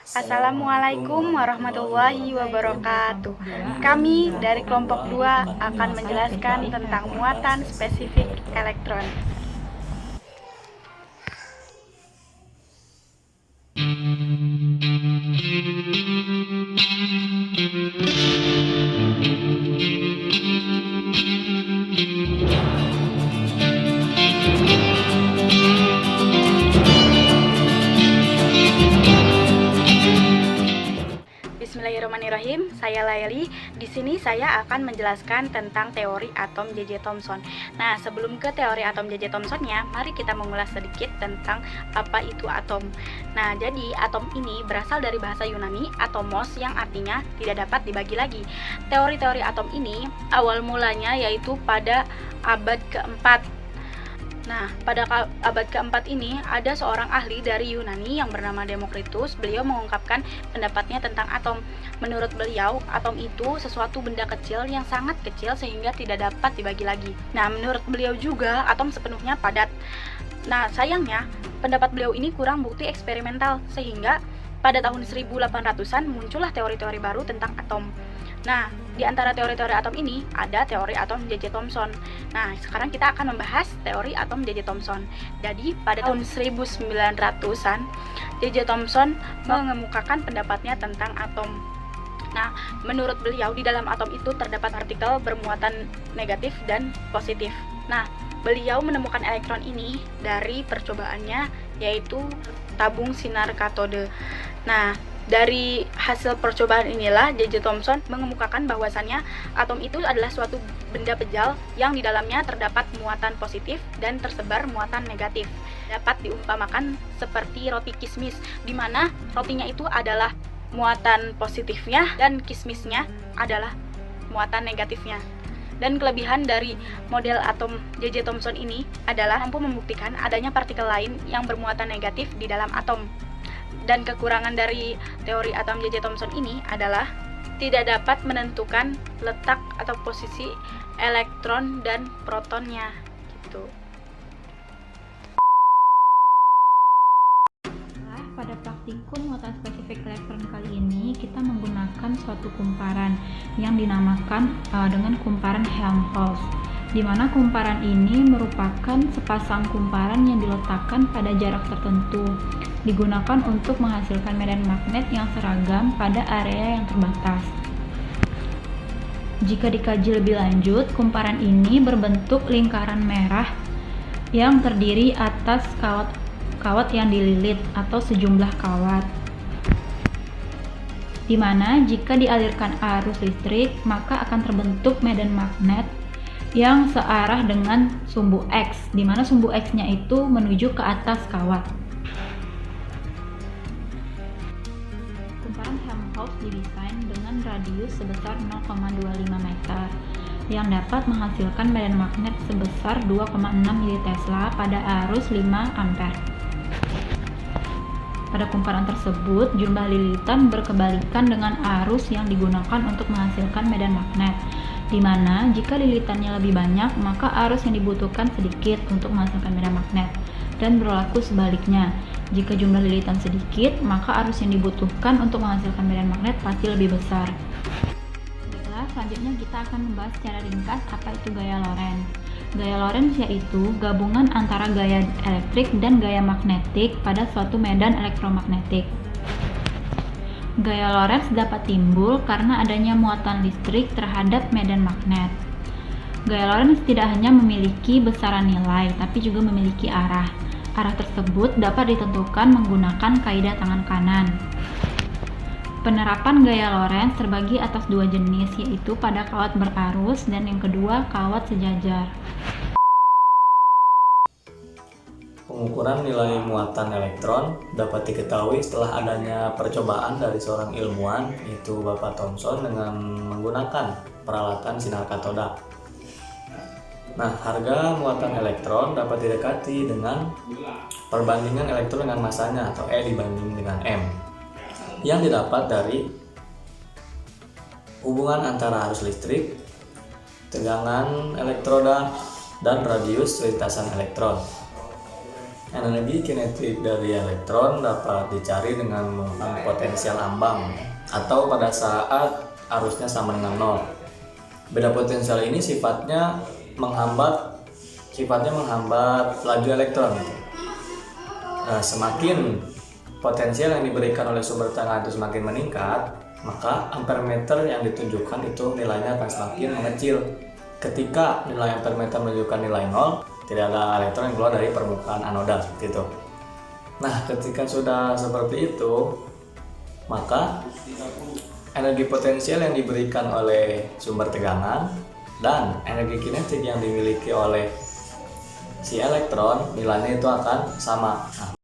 Assalamualaikum warahmatullahi wabarakatuh. Kami dari kelompok 2 akan menjelaskan tentang muatan spesifik elektron. Bismillahirrahmanirrahim. Saya Laili. Di sini saya akan menjelaskan tentang teori atom J.J. Thomson. Nah, sebelum ke teori atom J.J. Thomson-nya, mari kita mengulas sedikit tentang apa itu atom. Nah, jadi atom ini berasal dari bahasa Yunani atomos yang artinya tidak dapat dibagi lagi. Teori-teori atom ini awal mulanya yaitu pada abad keempat. Nah, pada abad keempat ini ada seorang ahli dari Yunani yang bernama Demokritus. Beliau mengungkapkan pendapatnya tentang atom. Menurut beliau, atom itu sesuatu benda kecil yang sangat kecil sehingga tidak dapat dibagi lagi. Nah, menurut beliau juga atom sepenuhnya padat. Nah, sayangnya pendapat beliau ini kurang bukti eksperimental sehingga pada tahun 1800-an muncullah teori-teori baru tentang atom. Nah, di antara teori-teori atom ini ada teori atom J.J. Thomson. Nah, sekarang kita akan membahas teori atom J.J. Thomson. Jadi, pada tahun 1900-an, J.J. Thomson mengemukakan pendapatnya tentang atom. Nah, menurut beliau di dalam atom itu terdapat partikel bermuatan negatif dan positif. Nah, beliau menemukan elektron ini dari percobaannya yaitu tabung sinar katode. Nah, dari hasil percobaan inilah J.J. Thomson mengemukakan bahwasannya atom itu adalah suatu benda pejal yang di dalamnya terdapat muatan positif dan tersebar muatan negatif. Dapat diumpamakan seperti roti kismis, di mana rotinya itu adalah muatan positifnya dan kismisnya adalah muatan negatifnya. Dan kelebihan dari model atom J.J. Thomson ini adalah mampu membuktikan adanya partikel lain yang bermuatan negatif di dalam atom. Dan kekurangan dari teori atom J.J. Thomson ini adalah tidak dapat menentukan letak atau posisi elektron dan protonnya gitu. Pada praktikum muatan spesifik elektron kali ini kita menggunakan suatu kumparan yang dinamakan dengan kumparan Helmholtz, di mana kumparan ini merupakan sepasang kumparan yang diletakkan pada jarak tertentu, digunakan untuk menghasilkan medan magnet yang seragam pada area yang terbatas. Jika dikaji lebih lanjut, kumparan ini berbentuk lingkaran merah yang terdiri atas kawat yang dililit atau sejumlah kawat, di mana jika dialirkan arus listrik maka akan terbentuk medan magnet yang searah dengan sumbu X, di mana sumbu X-nya itu menuju ke atas kawat. Kumparan Helmholtz didesain dengan radius sebesar 0,25 meter yang dapat menghasilkan medan magnet sebesar 2,6 mTesla pada arus 5 ampere. Pada kumparan tersebut, jumlah lilitan berkebalikan dengan arus yang digunakan untuk menghasilkan medan magnet, di mana jika lilitannya lebih banyak, maka arus yang dibutuhkan sedikit untuk menghasilkan medan magnet, dan berlaku sebaliknya. Jika jumlah lilitan sedikit, maka arus yang dibutuhkan untuk menghasilkan medan magnet pasti lebih besar. Baiklah, selanjutnya kita akan membahas secara ringkas apa itu gaya Lorentz. Gaya Lorentz yaitu gabungan antara gaya elektrik dan gaya magnetik pada suatu medan elektromagnetik. Gaya Lorentz dapat timbul karena adanya muatan listrik terhadap medan magnet. Gaya Lorentz tidak hanya memiliki besaran nilai, tapi juga memiliki arah. Arah tersebut dapat ditentukan menggunakan kaidah tangan kanan. Penerapan gaya Lorentz terbagi atas dua jenis, yaitu pada kawat berarus dan yang kedua kawat sejajar. Pengukuran nilai muatan elektron dapat diketahui setelah adanya percobaan dari seorang ilmuwan, yaitu Bapak Thomson, dengan menggunakan peralatan sinar katoda. Nah, harga muatan elektron dapat didekati dengan perbandingan elektron dengan masanya atau E dibanding dengan M, yang didapat dari hubungan antara arus listrik, tegangan elektroda, dan radius lintasan elektron. Energi kinetik dari elektron dapat dicari dengan menggunakan potensial ambang atau pada saat arusnya sama dengan nol. Beda potensial ini sifatnya menghambat laju elektron. Nah, semakin potensial yang diberikan oleh sumber tegangan itu semakin meningkat, maka ampermeter yang ditunjukkan itu nilainya akan semakin mengecil. Ketika nilai ampermeter menunjukkan nilai 0, tidak ada elektron yang keluar dari permukaan anoda seperti itu. Nah, ketika sudah seperti itu, maka energi potensial yang diberikan oleh sumber tegangan dan energi kinetik yang dimiliki oleh si elektron nilainya itu akan sama. Nah,